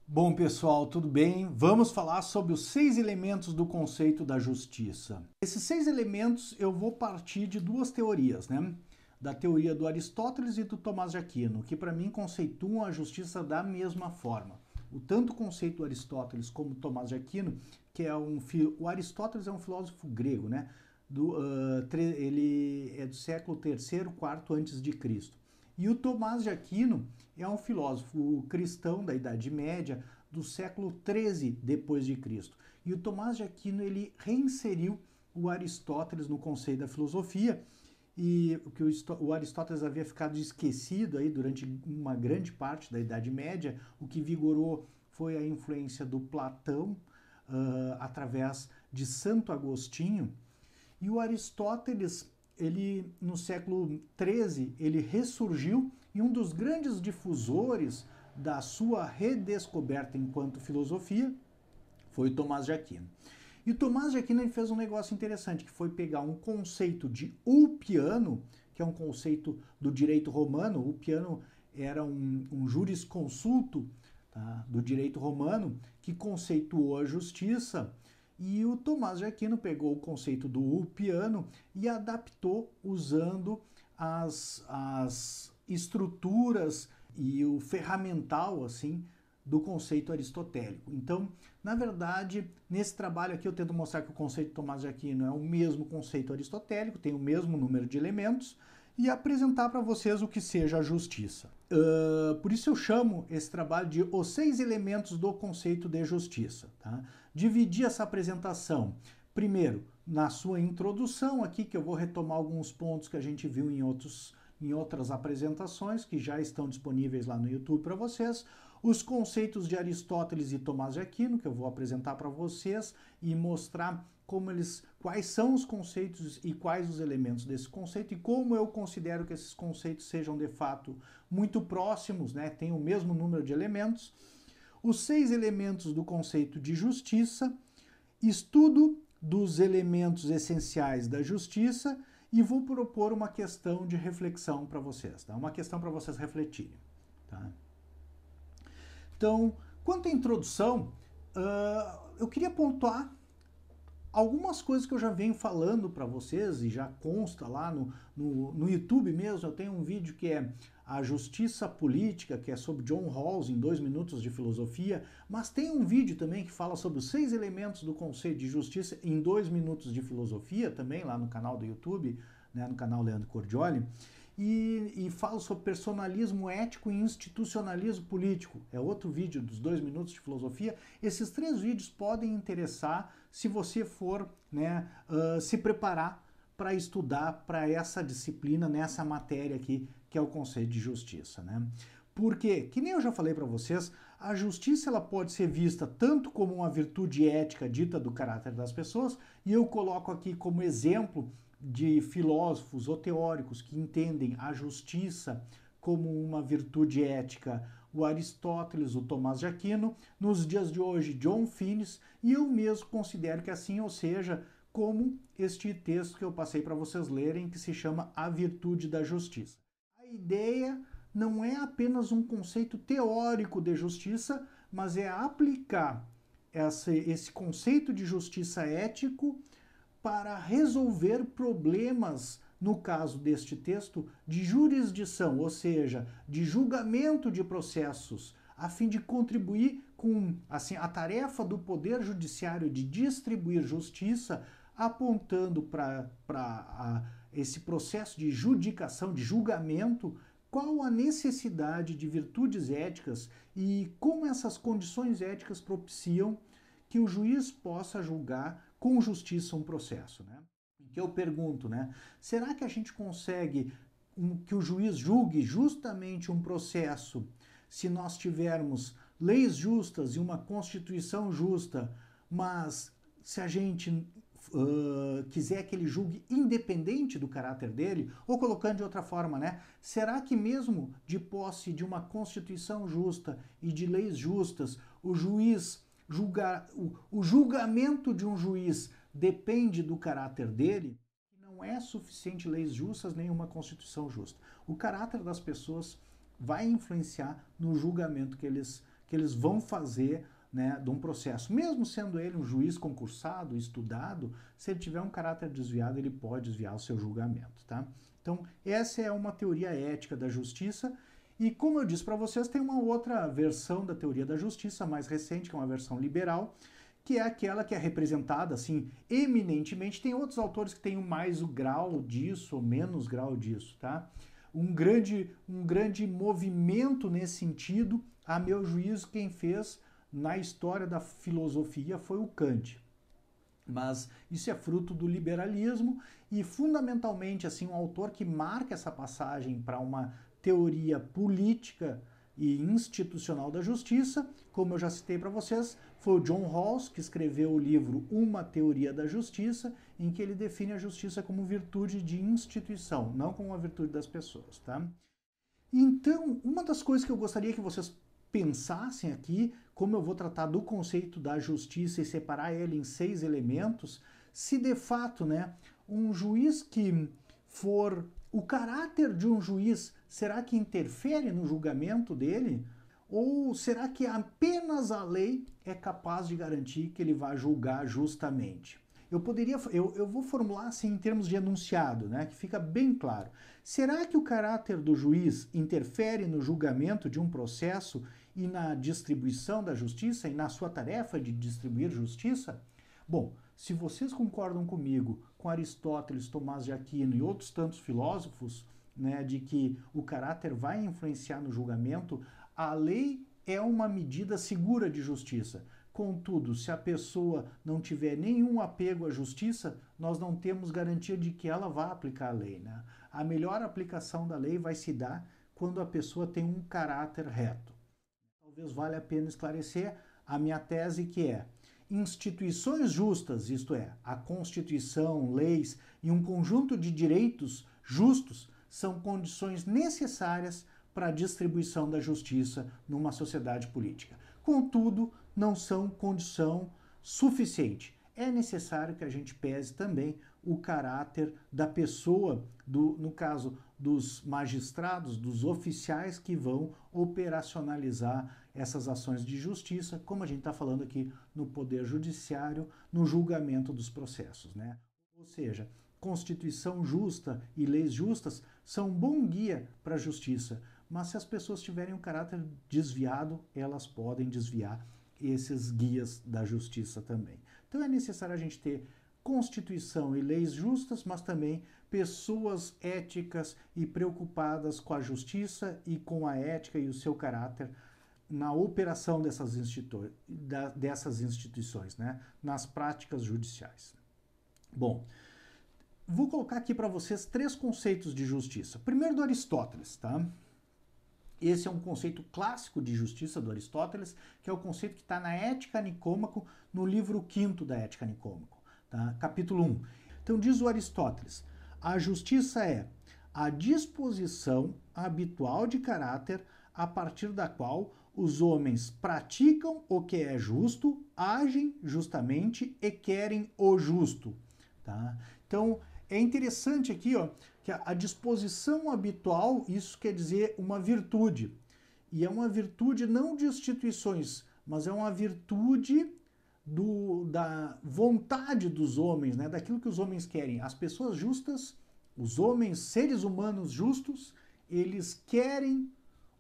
Bom, pessoal, tudo bem? Vamos falar sobre os 6 elementos do conceito da justiça. Esses 6 elementos eu vou partir de duas teorias, né? Da teoria do Aristóteles e do Tomás de Aquino, que para mim conceituam a justiça da mesma forma. Tanto o conceito do Aristóteles como Tomás de Aquino, que é o Aristóteles é um filósofo grego, né? Ele é do século III, IV antes de Cristo. E o Tomás de Aquino é um filósofo cristão da Idade Média do século XIII depois de Cristo. E o Tomás de Aquino ele reinseriu o Aristóteles no conceito da filosofia e que o Aristóteles havia ficado esquecido aí durante uma grande parte da Idade Média. O que vigorou foi a influência do Platão através de Santo Agostinho. E o Aristóteles, ele no século XIII, ele ressurgiu e um dos grandes difusores da sua redescoberta enquanto filosofia foi o Tomás de Aquino. E o Tomás de Aquino ele fez um negócio interessante, que foi pegar um conceito de ulpiano, que é um conceito do direito romano. O ulpiano era um jurisconsulto, tá, do direito romano, que conceituou a justiça. E o Tomás de Aquino pegou o conceito do ulpiano e adaptou usando as estruturas e o ferramental assim do conceito aristotélico. Então, na verdade, nesse trabalho aqui eu tento mostrar que o conceito de Tomás de Aquino é o mesmo conceito aristotélico, tem o mesmo número de elementos, e apresentar para vocês o que seja a justiça. Por isso eu chamo esse trabalho de Os 6 Elementos do Conceito de Justiça. Tá? Dividi essa apresentação, primeiro, na sua introdução aqui, que eu vou retomar alguns pontos que a gente viu em outras apresentações, que já estão disponíveis lá no YouTube para vocês. Os conceitos de Aristóteles e Tomás de Aquino, que eu vou apresentar para vocês e mostrar quais são os conceitos e quais os elementos desse conceito e como eu considero que esses conceitos sejam de fato muito próximos, né? Tem o mesmo número de elementos. Os 6 elementos do conceito de justiça, estudo dos elementos essenciais da justiça e vou propor uma questão de reflexão para vocês, tá? Uma questão para vocês refletirem, tá? Então, quanto à introdução, eu queria pontuar algumas coisas que eu já venho falando para vocês e já consta lá no YouTube mesmo. Eu tenho um vídeo que é a justiça política, que é sobre John Rawls em 2 minutos de filosofia, mas tem um vídeo também que fala sobre os 6 elementos do conceito de justiça em 2 minutos de filosofia, também lá no canal do YouTube, né, no canal Leandro Cordioli. E falo sobre personalismo ético e institucionalismo político. É outro vídeo dos 2 minutos de filosofia. Esses 3 vídeos podem interessar se você for, né, se preparar para estudar para essa disciplina, nessa matéria aqui, que é o conceito de justiça, né? Porque, que nem eu já falei para vocês, a justiça ela pode ser vista tanto como uma virtude ética dita do caráter das pessoas, e eu coloco aqui como exemplo de filósofos ou teóricos que entendem a justiça como uma virtude ética, o Aristóteles, o Tomás de Aquino, nos dias de hoje, John Finnes, e eu mesmo considero que assim, ou seja, como este texto que eu passei para vocês lerem, que se chama A Virtude da Justiça. A ideia não é apenas um conceito teórico de justiça, mas é aplicar esse conceito de justiça ético para resolver problemas, no caso deste texto, de jurisdição, ou seja, de julgamento de processos, a fim de contribuir com assim, a tarefa do Poder Judiciário de distribuir justiça, apontando para esse processo de judicação, de julgamento, qual a necessidade de virtudes éticas e como essas condições éticas propiciam que o juiz possa julgar com justiça um processo, né? Que eu pergunto, né? Será que a gente consegue que o juiz julgue justamente um processo se nós tivermos leis justas e uma constituição justa, mas se a gente quiser que ele julgue independente do caráter dele, ou colocando de outra forma, né? Será que mesmo de posse de uma constituição justa e de leis justas, o julgamento de um juiz depende do caráter dele? Não é suficiente leis justas nem uma constituição justa. O caráter das pessoas vai influenciar no julgamento que que eles vão fazer, né, de um processo. Mesmo sendo ele um juiz concursado, estudado, se ele tiver um caráter desviado, ele pode desviar o seu julgamento, tá? Então, essa é uma teoria ética da justiça. E como eu disse para vocês, tem uma outra versão da teoria da justiça, mais recente, que é uma versão liberal, que é aquela que é representada, assim, eminentemente. Tem outros autores que têm mais o grau disso ou menos grau disso, tá? Um grande movimento nesse sentido, a meu juízo, quem fez na história da filosofia foi o Kant. Mas isso é fruto do liberalismo e, fundamentalmente, assim, um autor que marca essa passagem para uma teoria política e institucional da justiça, como eu já citei para vocês, foi o John Rawls, que escreveu o livro Uma Teoria da Justiça, em que ele define a justiça como virtude de instituição, não como uma virtude das pessoas, tá? Então, uma das coisas que eu gostaria que vocês pensassem aqui, como eu vou tratar do conceito da justiça e separar ele em 6 elementos, se de fato, né, um juiz que for... O caráter de um juiz, será que interfere no julgamento dele? Ou será que apenas a lei é capaz de garantir que ele vai julgar justamente? Eu vou formular assim em termos de enunciado, né, que fica bem claro. Será que o caráter do juiz interfere no julgamento de um processo e na distribuição da justiça e na sua tarefa de distribuir justiça? Bom, se vocês concordam comigo, com Aristóteles, Tomás de Aquino e outros tantos filósofos, né, de que o caráter vai influenciar no julgamento, a lei é uma medida segura de justiça. Contudo, se a pessoa não tiver nenhum apego à justiça, nós não temos garantia de que ela vá aplicar a lei, né? A melhor aplicação da lei vai se dar quando a pessoa tem um caráter reto. Talvez valha a pena esclarecer a minha tese, que é: instituições justas, isto é, a Constituição, leis e um conjunto de direitos justos, são condições necessárias para a distribuição da justiça numa sociedade política. Contudo, não são condição suficiente. É necessário que a gente pese também o caráter da pessoa, no caso dos magistrados, dos oficiais que vão operacionalizar essas ações de justiça, como a gente está falando aqui no Poder Judiciário, no julgamento dos processos, né? Ou seja, Constituição justa e leis justas são um bom guia para a justiça, mas se as pessoas tiverem um caráter desviado, elas podem desviar esses guias da justiça também. Então é necessário a gente ter Constituição e leis justas, mas também pessoas éticas e preocupadas com a justiça e com a ética e o seu caráter na operação dessas instituições, né? Nas práticas judiciais. Bom, vou colocar aqui para vocês 3 conceitos de justiça. Primeiro, do Aristóteles, tá? Esse é um conceito clássico de justiça do Aristóteles, que é o conceito que está na Ética Nicômaco, no livro 5º da Ética Nicômaco, tá? Capítulo 1. Então diz o Aristóteles: a justiça é a disposição habitual de caráter a partir da qual os homens praticam o que é justo, agem justamente e querem o justo, tá? Então, é interessante aqui, ó, que a disposição habitual, isso quer dizer uma virtude. E é uma virtude não de instituições, mas é uma virtude da vontade dos homens, né? Daquilo que os homens querem. As pessoas justas, os homens, seres humanos justos, eles querem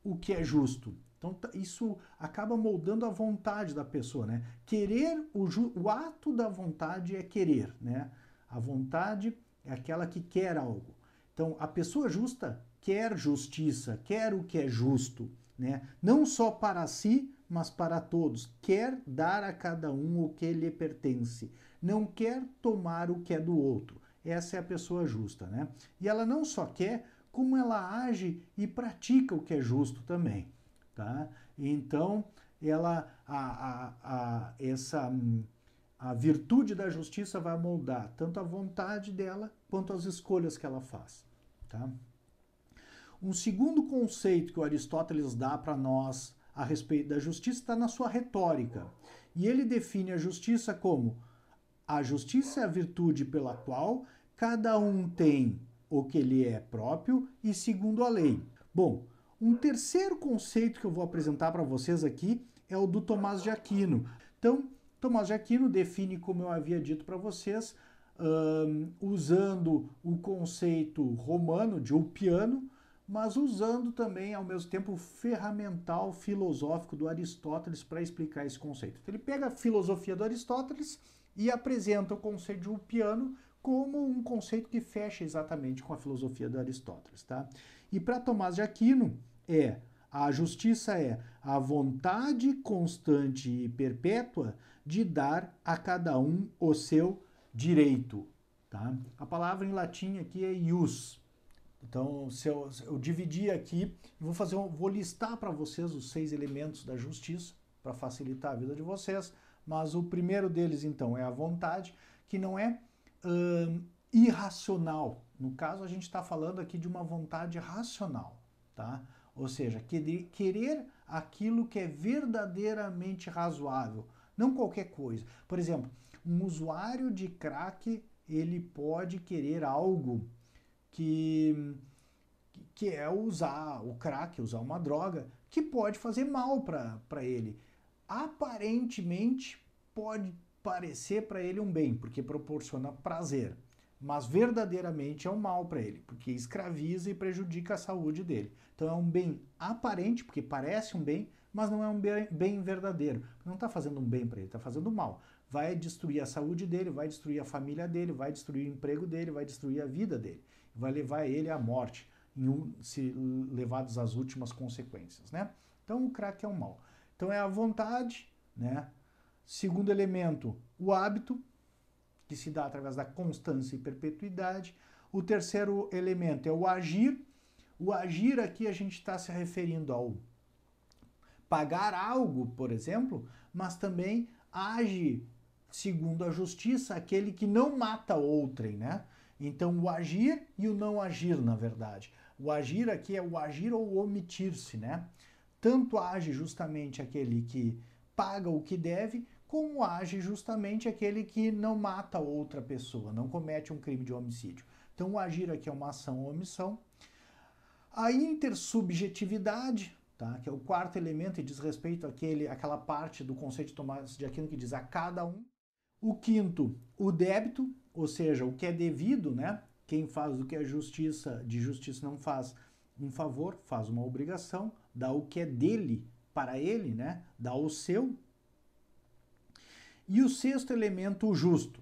o que é justo. Então, isso acaba moldando a vontade da pessoa, né? Querer, o ato da vontade é querer, né? A vontade é aquela que quer algo. Então, a pessoa justa quer justiça, quer o que é justo, né? Não só para si, mas para todos. Quer dar a cada um o que lhe pertence. Não quer tomar o que é do outro. Essa é a pessoa justa, né? E ela não só quer, como ela age e pratica o que é justo também, tá? Então, a virtude da justiça vai moldar tanto a vontade dela quanto as escolhas que ela faz, tá? Um segundo conceito que o Aristóteles dá para nós a respeito da justiça está na sua retórica. E ele define a justiça como: a justiça é a virtude pela qual cada um tem o que lhe é próprio e segundo a lei. Bom, Um terceiro conceito que eu vou apresentar para vocês aqui é o do Tomás de Aquino. Então, Tomás de Aquino define, como eu havia dito para vocês, usando o conceito romano de Ulpiano, mas usando também, ao mesmo tempo, o ferramental filosófico do Aristóteles para explicar esse conceito. Então, ele pega a filosofia do Aristóteles e apresenta o conceito de Ulpiano como um conceito que fecha exatamente com a filosofia do Aristóteles, tá? E para Tomás de Aquino, a justiça é a vontade constante e perpétua de dar a cada um o seu direito, tá? A palavra em latim aqui é ius. Então, se eu dividir aqui, vou listar para vocês os 6 elementos da justiça para facilitar a vida de vocês, mas o primeiro deles, então, é a vontade, que não é irracional. No caso, a gente está falando aqui de uma vontade racional, tá? Ou seja, querer aquilo que é verdadeiramente razoável, não qualquer coisa. Por exemplo, um usuário de crack, ele pode querer algo que é usar o crack, usar uma droga, que pode fazer mal para ele. Aparentemente, pode parecer para ele um bem, porque proporciona prazer, mas verdadeiramente é um mal para ele, porque escraviza e prejudica a saúde dele. Então é um bem aparente, porque parece um bem, mas não é um bem verdadeiro. Não está fazendo um bem para ele, está fazendo mal. Vai destruir a saúde dele, vai destruir a família dele, vai destruir o emprego dele, vai destruir a vida dele, vai levar ele à morte, se levados às últimas consequências, né? Então o crack é um mal. Então é a vontade, né? Segundo elemento, o hábito, que se dá através da constância e perpetuidade. O terceiro elemento é o agir. O agir aqui a gente está se referindo ao pagar algo, por exemplo, mas também age segundo a justiça aquele que não mata outrem, né? Então o agir e o não agir, na verdade. O agir aqui é o agir ou omitir-se, né? Tanto age justamente aquele que paga o que deve, como age justamente aquele que não mata outra pessoa, não comete um crime de homicídio. Então o agir aqui é uma ação ou omissão. A intersubjetividade, tá? Que é o quarto elemento e diz respeito àquela parte do conceito de Tomás de Aquino que diz a cada um. O quinto, o débito, ou seja, o que é devido, né? Quem faz o que é justiça, de justiça não faz um favor, faz uma obrigação, dá o que é dele para ele, né? Dá o seu. E o sexto elemento, o justo.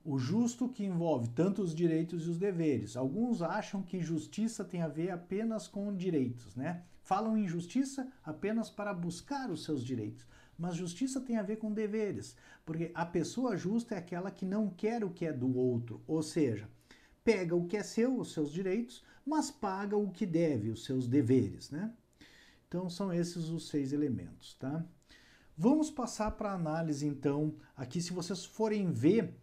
O justo que envolve tanto os direitos e os deveres. Alguns acham que justiça tem a ver apenas com direitos, né? Falam em justiça apenas para buscar os seus direitos. Mas justiça tem a ver com deveres, porque a pessoa justa é aquela que não quer o que é do outro, ou seja, pega o que é seu, os seus direitos, mas paga o que deve, os seus deveres, né? Então são esses os 6 elementos, tá? Vamos passar para a análise, então. Aqui, se vocês forem ver,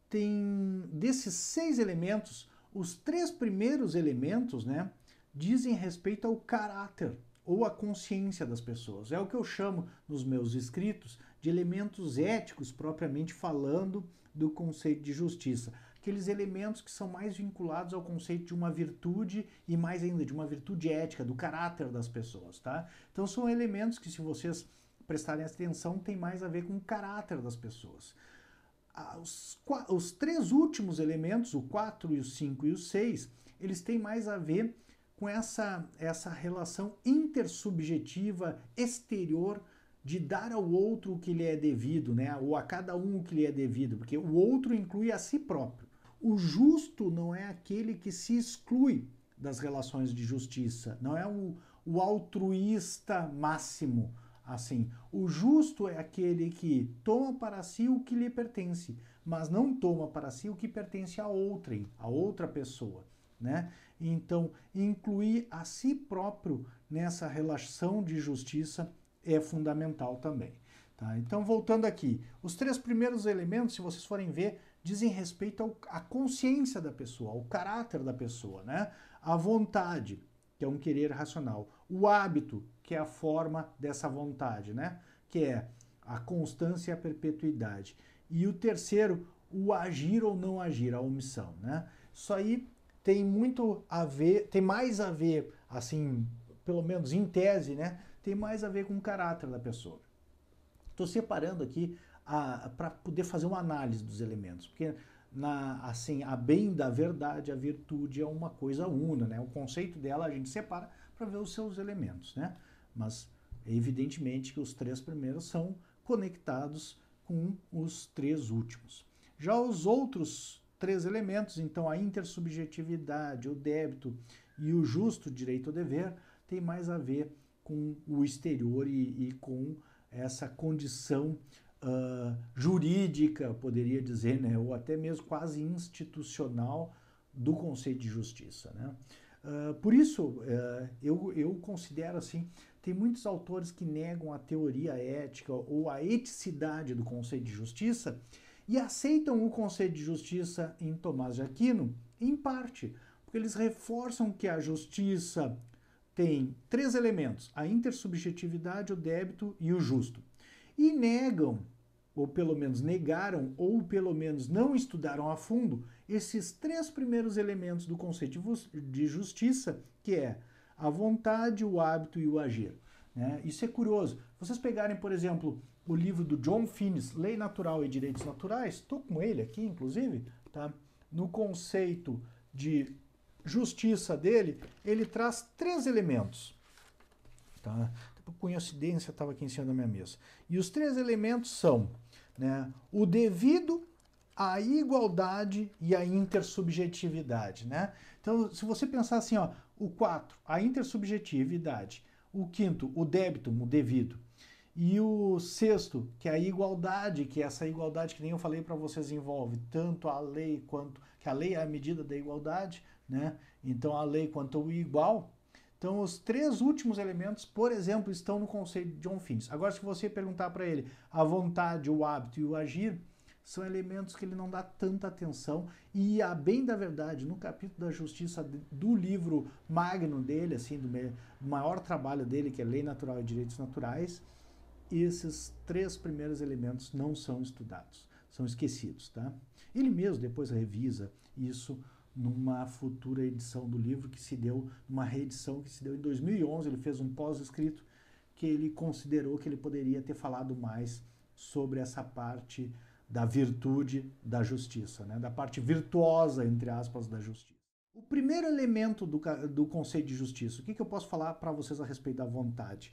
tem desses 6 elementos, os 3 primeiros elementos, né, dizem respeito ao caráter ou à consciência das pessoas. É o que eu chamo nos meus escritos de elementos éticos, propriamente falando do conceito de justiça. Aqueles elementos que são mais vinculados ao conceito de uma virtude e mais ainda de uma virtude ética, do caráter das pessoas, tá? Então são elementos que, se vocês prestarem atenção, tem mais a ver com o caráter das pessoas. Os 3 últimos elementos, o 4, o 5 e o 6, eles têm mais a ver com essa relação intersubjetiva exterior de dar ao outro o que lhe é devido, né? Ou a cada um o que lhe é devido, porque o outro inclui a si próprio. O justo não é aquele que se exclui das relações de justiça, não é o altruísta máximo. Assim, o justo é aquele que toma para si o que lhe pertence, mas não toma para si o que pertence a outrem, a outra pessoa, né? Então, incluir a si próprio nessa relação de justiça é fundamental também, tá? Então, voltando aqui, os 3 primeiros elementos, se vocês forem ver, dizem respeito à consciência da pessoa, ao caráter da pessoa, né? A vontade, que é um querer racional. O hábito, que é a forma dessa vontade, né? Que é a constância e a perpetuidade. E o terceiro, o agir ou não agir, a omissão, né? Isso aí tem muito a ver, tem mais a ver, assim, pelo menos em tese, né, tem mais a ver com o caráter da pessoa. Estou separando aqui para poder fazer uma análise dos elementos, porque assim, a bem da verdade, a virtude é uma coisa una, né? O conceito dela a gente separa para ver os seus elementos, né? Mas evidentemente que os 3 primeiros são conectados com os 3 últimos. Já os outros 3 elementos, então a intersubjetividade, o débito e o justo direito ao dever, tem mais a ver com o exterior e com essa condição jurídica, poderia dizer, né, ou até mesmo quase institucional do conceito de justiça, né? Por isso, eu considero assim, tem muitos autores que negam a teoria ética ou a eticidade do conceito de justiça e aceitam o conceito de justiça em Tomás de Aquino, em parte, porque eles reforçam que a justiça tem 3 elementos, a intersubjetividade, o débito e o justo. E negam, ou pelo menos negaram, ou pelo menos não estudaram a fundo, esses 3 primeiros elementos do conceito de justiça, que é a vontade, o hábito e o agir. Né? Isso é curioso. Vocês pegarem, por exemplo, o livro do John Finnis, Lei Natural e Direitos Naturais, estou com ele aqui, inclusive, tá? No conceito de justiça dele, ele traz 3 elementos. Tá? Por coincidência, estava aqui em cima da minha mesa. E os 3 elementos são, né, o devido, a igualdade e a intersubjetividade. Né? Então, se você pensar assim, ó, o 4, a intersubjetividade, o 5º, o débito, o devido, e o 6º, que é a igualdade, que é essa igualdade que nem eu falei para vocês envolve tanto a lei quanto, que a lei é a medida da igualdade, né? Então a lei quanto o igual. Então os 3 últimos elementos, por exemplo, estão no conceito de John Finnis. Agora, se você perguntar para ele a vontade, o hábito e o agir, são elementos que ele não dá tanta atenção, e a bem da verdade, no capítulo da justiça do livro magno dele, assim, do maior trabalho dele, que é Lei Natural e Direitos Naturais, esses 3 primeiros elementos não são estudados, são esquecidos, tá? Ele mesmo depois revisa isso numa futura edição do livro que se deu, uma reedição que se deu em 2011, ele fez um pós-escrito que ele considerou que ele poderia ter falado mais sobre essa parte da virtude da justiça, né? Da parte virtuosa, entre aspas, da justiça. O primeiro elemento do conceito de justiça, o que eu posso falar para vocês a respeito da vontade?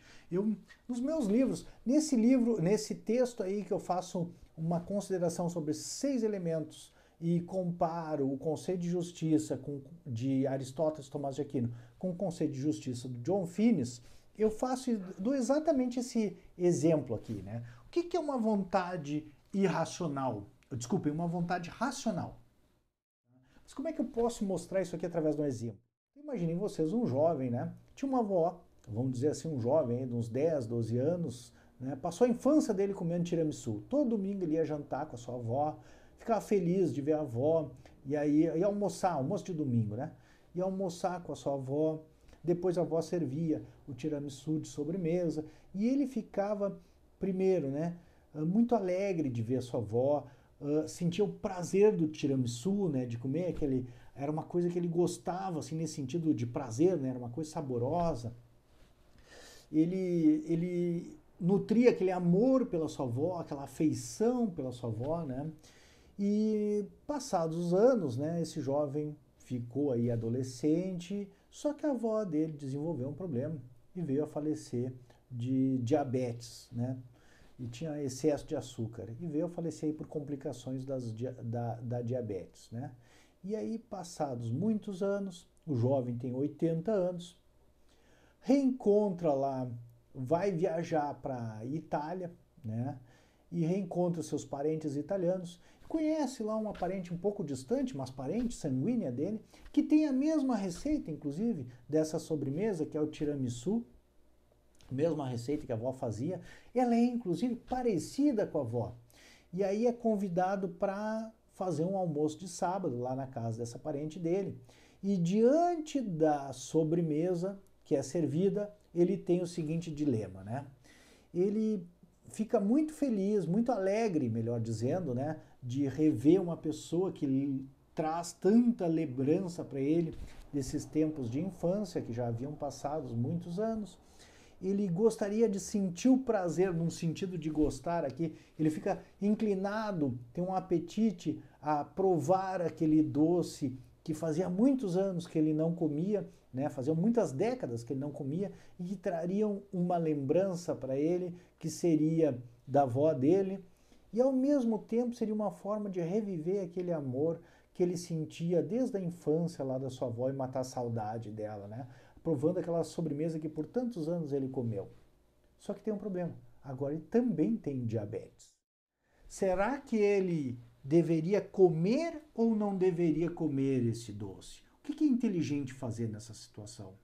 Nos meus livros, nesse texto aí que eu faço uma consideração sobre 6 elementos e comparo o conceito de justiça de Aristóteles e Tomás de Aquino com o conceito de justiça do John Finnis, eu dou exatamente esse exemplo aqui, né? O que é uma vontade irracional? Desculpem, uma vontade racional. Mas como é que eu posso mostrar isso aqui através de um exemplo? Imaginem vocês um jovem, né? Tinha uma avó, vamos dizer assim, um jovem de uns 10, 12 anos, né? Passou a infância dele comendo tiramisu. Todo domingo ele ia jantar com a sua avó, ficava feliz de ver a avó, e aí ia almoçar, almoço de domingo, né? Ia almoçar com a sua avó, depois a avó servia o tiramisu de sobremesa, e ele ficava, primeiro, né? Muito alegre de ver a sua avó, sentia o prazer do tiramisu, né, de comer era uma coisa que ele gostava, assim, nesse sentido de prazer, né, era uma coisa saborosa. Ele nutria aquele amor pela sua avó, aquela afeição pela sua avó, né, e passados os anos, né, esse jovem ficou aí adolescente, só que a avó dele desenvolveu um problema e veio a falecer de diabetes, né, e tinha excesso de açúcar, e veio a falecer aí por complicações da diabetes, né? E aí, passados muitos anos, o jovem tem 80 anos, reencontra lá, vai viajar para a Itália, né? E reencontra seus parentes italianos, conhece lá uma parente um pouco distante, mas parente sanguínea dele, que tem a mesma receita, inclusive, dessa sobremesa, que é o tiramisu, mesma receita que a avó fazia, ela é inclusive parecida com a avó. E aí é convidado para fazer um almoço de sábado lá na casa dessa parente dele. E diante da sobremesa que é servida, ele tem o seguinte dilema, né? Ele fica muito feliz, muito alegre, melhor dizendo, né, de rever uma pessoa que traz tanta lembrança para ele desses tempos de infância, que já haviam passado muitos anos. Ele gostaria de sentir o prazer, num sentido de gostar aqui, ele fica inclinado, tem um apetite a provar aquele doce que fazia muitos anos que ele não comia, né? Faziam muitas décadas que ele não comia, e que trariam uma lembrança para ele, que seria da avó dele, e ao mesmo tempo seria uma forma de reviver aquele amor que ele sentia desde a infância lá da sua avó e matar a saudade dela, né? Provando aquela sobremesa que por tantos anos ele comeu. Só que tem um problema, agora ele também tem diabetes. Será que ele deveria comer ou não deveria comer esse doce? O que é inteligente fazer nessa situação?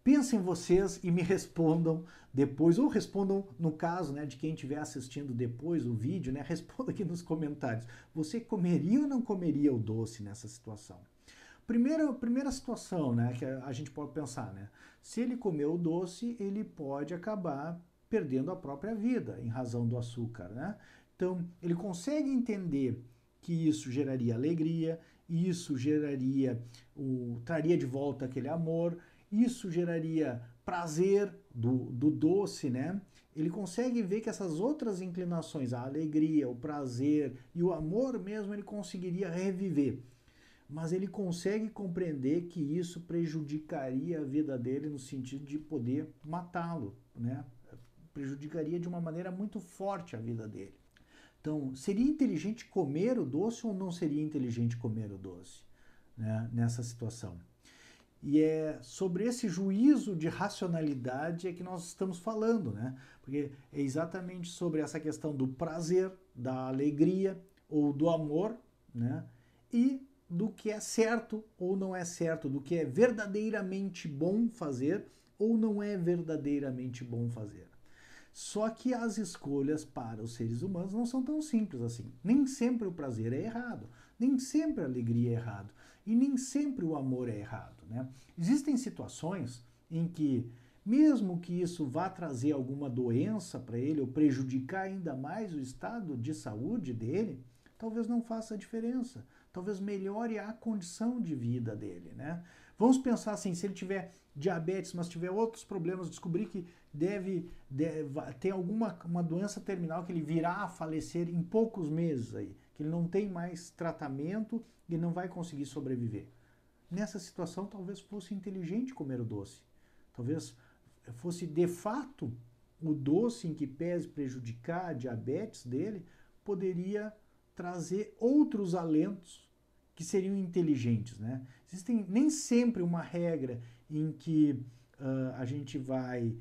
Pensem vocês e me respondam depois, ou respondam no caso, né, de quem estiver assistindo depois o vídeo, né, responda aqui nos comentários. Você comeria ou não comeria o doce nessa situação? Primeira situação, né, que a gente pode pensar, né, se ele comer o doce, ele pode acabar perdendo a própria vida em razão do açúcar, né? Então, ele consegue entender que isso geraria alegria, isso traria de volta aquele amor, isso geraria prazer do doce, né? Ele consegue ver que essas outras inclinações, a alegria, o prazer e o amor mesmo, ele conseguiria reviver. Mas ele consegue compreender que isso prejudicaria a vida dele no sentido de poder matá-lo, né? Prejudicaria de uma maneira muito forte a vida dele. Então, seria inteligente comer o doce ou não seria inteligente comer o doce, né, nessa situação? E é sobre esse juízo de racionalidade é que nós estamos falando, né? Porque é exatamente sobre essa questão do prazer, da alegria ou do amor, né? E do que é certo ou não é certo, do que é verdadeiramente bom fazer ou não é verdadeiramente bom fazer. Só que as escolhas para os seres humanos não são tão simples assim. Nem sempre o prazer é errado, nem sempre a alegria é errado e nem sempre o amor é errado, né? Existem situações em que, mesmo que isso vá trazer alguma doença para ele ou prejudicar ainda mais o estado de saúde dele, talvez não faça diferença, talvez melhore a condição de vida dele, né? Vamos pensar assim, se ele tiver diabetes, mas tiver outros problemas, descobrir que deve ter uma doença terminal, que ele virá a falecer em poucos meses aí, que ele não tem mais tratamento e não vai conseguir sobreviver. Nessa situação, talvez fosse inteligente comer o doce. Talvez fosse de fato o doce, em que pese prejudicar a diabetes dele, poderia trazer outros alentos que seriam inteligentes, né? Existem nem sempre uma regra em que a gente vai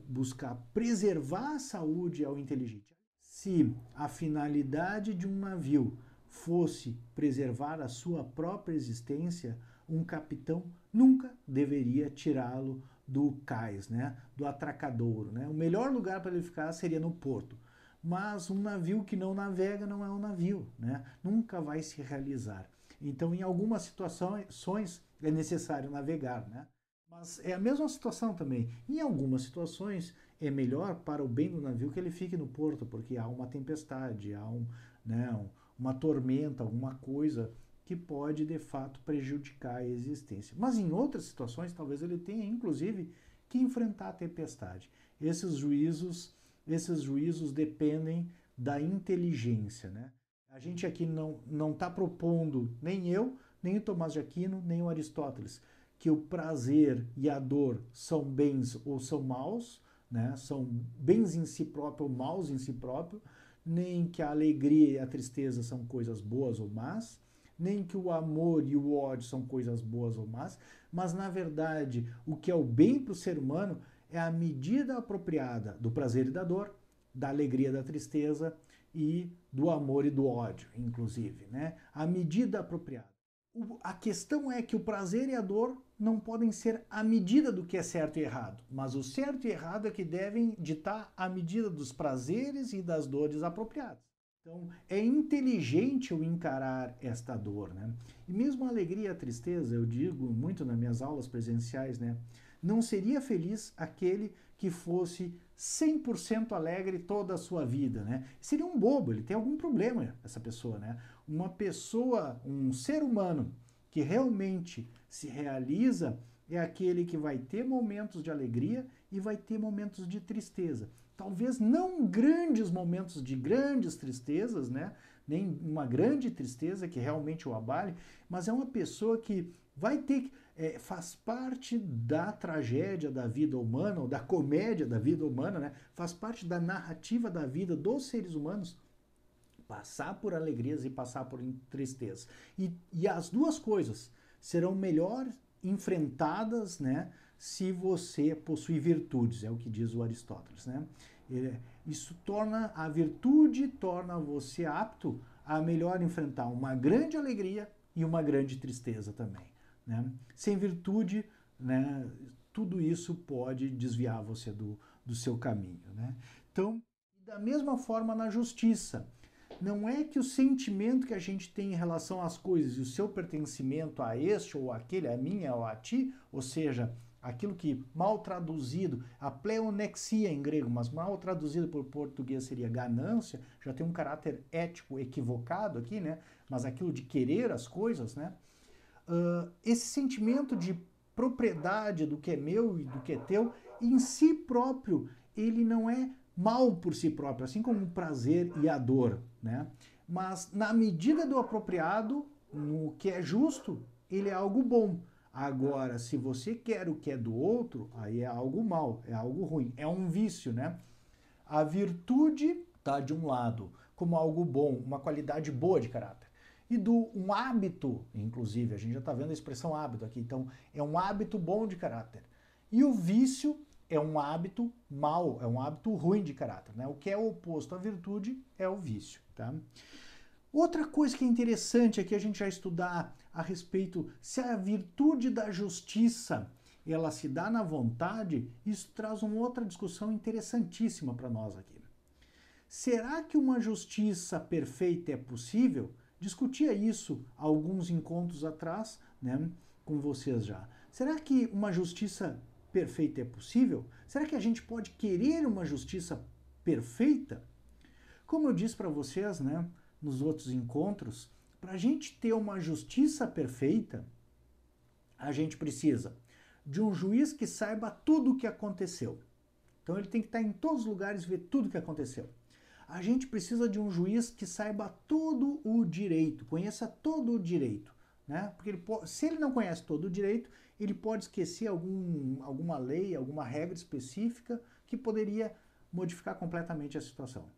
buscar preservar a saúde ao inteligente. Se a finalidade de um navio fosse preservar a sua própria existência, um capitão nunca deveria tirá-lo do cais, né? Do atracadouro, né? O melhor lugar para ele ficar seria no porto. Mas um navio que não navega não é um navio, né? Nunca vai se realizar. Então, em algumas situações é necessário navegar, né? Mas é a mesma situação também. Em algumas situações é melhor para o bem do navio que ele fique no porto, porque há uma tempestade, há uma tormenta, alguma coisa que pode de fato prejudicar a existência. Mas em outras situações, talvez ele tenha inclusive que enfrentar a tempestade. Esses juízos dependem da inteligência, né? A gente aqui não está propondo, nem eu, nem o Tomás de Aquino, nem o Aristóteles, que o prazer e a dor são bens ou são maus, né? São bens em si próprio ou maus em si próprio, nem que a alegria e a tristeza são coisas boas ou más, nem que o amor e o ódio são coisas boas ou más, mas na verdade o que é o bem para o ser humano é a medida apropriada do prazer e da dor, da alegria e da tristeza e do amor e do ódio, inclusive, né? A medida apropriada. A questão é que o prazer e a dor não podem ser a medida do que é certo e errado, mas o certo e errado é que devem ditar a medida dos prazeres e das dores apropriadas. Então, é inteligente eu encarar esta dor, né? E mesmo a alegria e a tristeza, eu digo muito nas minhas aulas presenciais, né? Não seria feliz aquele que fosse 100% alegre toda a sua vida, né? Seria um bobo, ele tem algum problema, essa pessoa, né? Uma pessoa, um ser humano que realmente se realiza é aquele que vai ter momentos de alegria e vai ter momentos de tristeza. Talvez não grandes momentos de grandes tristezas, né? Nem uma grande tristeza que realmente o abale, mas é uma pessoa que vai ter, faz parte da tragédia da vida humana, ou da comédia da vida humana, né? Faz parte da narrativa da vida dos seres humanos, passar por alegrias e passar por tristezas. E as duas coisas serão melhor enfrentadas, né, se você possui virtudes, é o que diz o Aristóteles, né? Isso torna a virtude, torna você apto a melhor enfrentar uma grande alegria e uma grande tristeza também, né? Sem virtude, né, tudo isso pode desviar você do seu caminho, né? Então, da mesma forma na justiça, não é que o sentimento que a gente tem em relação às coisas e o seu pertencimento a este ou aquele, a minha ou a ti, ou seja, aquilo que mal traduzido, a pleonexia em grego, mas mal traduzido por português seria ganância, já tem um caráter ético equivocado aqui, né? Mas aquilo de querer as coisas, né? Esse sentimento de propriedade do que é meu e do que é teu, em si próprio, ele não é mal por si próprio, assim como o prazer e a dor, né? Mas na medida do apropriado, no que é justo, ele é algo bom. Agora, se você quer o que é do outro, aí é algo mal, é algo ruim, é um vício, né? A virtude está de um lado como algo bom, uma qualidade boa de caráter. E um hábito, inclusive, a gente já está vendo a expressão hábito aqui, então é um hábito bom de caráter. E o vício é um hábito mau, é um hábito ruim de caráter, né? O que é o oposto à virtude é o vício, tá? Outra coisa que é interessante aqui a gente já estudar a respeito se a virtude da justiça ela se dá na vontade, isso traz uma outra discussão interessantíssima para nós aqui. Será que uma justiça perfeita é possível? Discutia isso há alguns encontros atrás, né, com vocês já. Será que uma justiça perfeita é possível? Será que a gente pode querer uma justiça perfeita? Como eu disse para vocês, né, nos outros encontros, para a gente ter uma justiça perfeita, a gente precisa de um juiz que saiba tudo o que aconteceu. Então ele tem que estar em todos os lugares e ver tudo o que aconteceu. A gente precisa de um juiz que saiba todo o direito, conheça todo o direito, né? Porque se ele não conhece todo o direito, ele pode esquecer alguma lei, alguma regra específica que poderia modificar completamente a situação.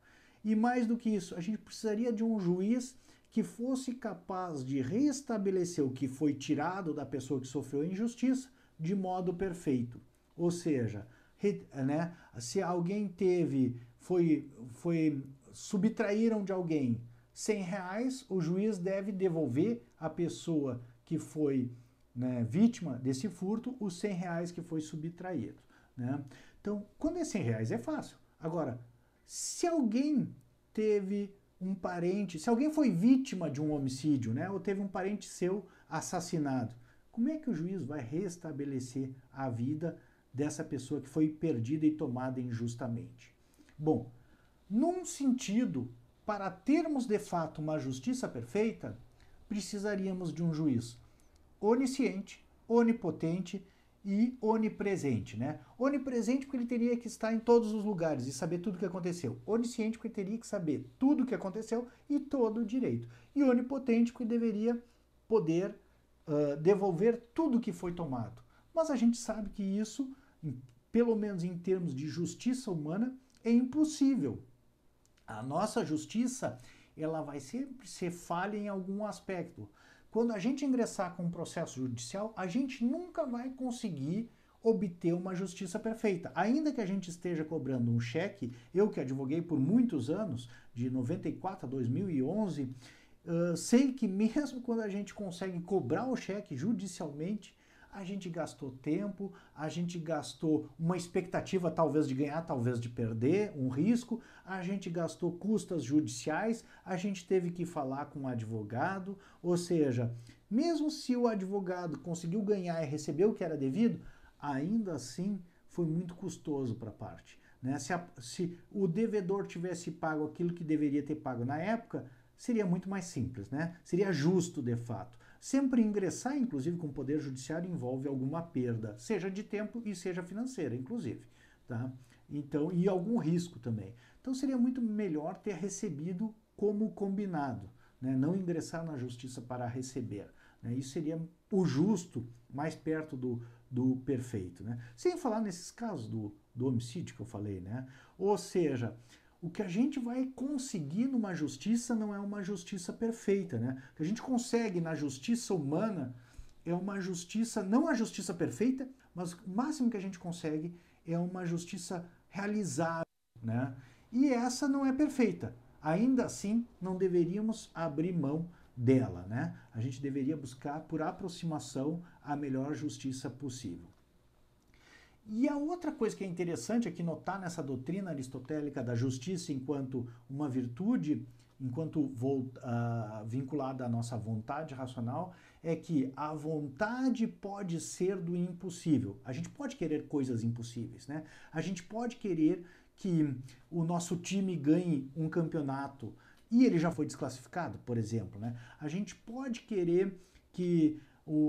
E mais do que isso, a gente precisaria de um juiz que fosse capaz de restabelecer o que foi tirado da pessoa que sofreu a injustiça de modo perfeito. Ou seja, né, se alguém subtraíram de alguém R$100, o juiz deve devolver à pessoa que foi, né, vítima desse furto os R$100 que foi subtraído, né? Então, quando é R$100 é fácil. Agora, se alguém teve um parente, se alguém foi vítima de um homicídio, né, ou teve um parente seu assassinado, como é que o juiz vai restabelecer a vida dessa pessoa que foi perdida e tomada injustamente? Bom, num sentido, para termos de fato uma justiça perfeita, precisaríamos de um juiz onisciente, onipotente e onipresente, né? Onipresente porque ele teria que estar em todos os lugares e saber tudo o que aconteceu. Onisciente porque ele teria que saber tudo o que aconteceu e todo o direito. E onipotente porque deveria poder devolver tudo o que foi tomado. Mas a gente sabe que isso, pelo menos em termos de justiça humana, é impossível. A nossa justiça, ela vai sempre ser falha em algum aspecto. Quando a gente ingressar com um processo judicial, a gente nunca vai conseguir obter uma justiça perfeita. Ainda que a gente esteja cobrando um cheque, eu que advoguei por muitos anos, de 94 a 2011, sei que mesmo quando a gente consegue cobrar o cheque judicialmente, a gente gastou tempo, a gente gastou uma expectativa talvez de ganhar, talvez de perder, um risco, a gente gastou custas judiciais, a gente teve que falar com um advogado, ou seja, mesmo se o advogado conseguiu ganhar e receber o que era devido, ainda assim foi muito custoso para a parte, né? Se o devedor tivesse pago aquilo que deveria ter pago na época, seria muito mais simples, né? Seria justo de fato. Sempre ingressar, inclusive, com o Poder Judiciário envolve alguma perda, seja de tempo e seja financeira, inclusive, tá? Então, e algum risco também. Então, seria muito melhor ter recebido como combinado, né? Não ingressar na justiça para receber, né? Isso seria o justo, mais perto do perfeito, né? Sem falar nesses casos do homicídio que eu falei, né? Ou seja, o que a gente vai conseguir numa justiça não é uma justiça perfeita, né? O que a gente consegue na justiça humana é uma justiça, não a justiça perfeita, mas o máximo que a gente consegue é uma justiça realizável, né? E essa não é perfeita. Ainda assim, não deveríamos abrir mão dela, né? A gente deveria buscar, por aproximação, a melhor justiça possível. E a outra coisa que é interessante aqui notar nessa doutrina aristotélica da justiça enquanto uma virtude, enquanto vinculada à nossa vontade racional, é que a vontade pode ser do impossível. A gente pode querer coisas impossíveis, né? A gente pode querer que o nosso time ganhe um campeonato e ele já foi desclassificado, por exemplo, né? A gente pode querer que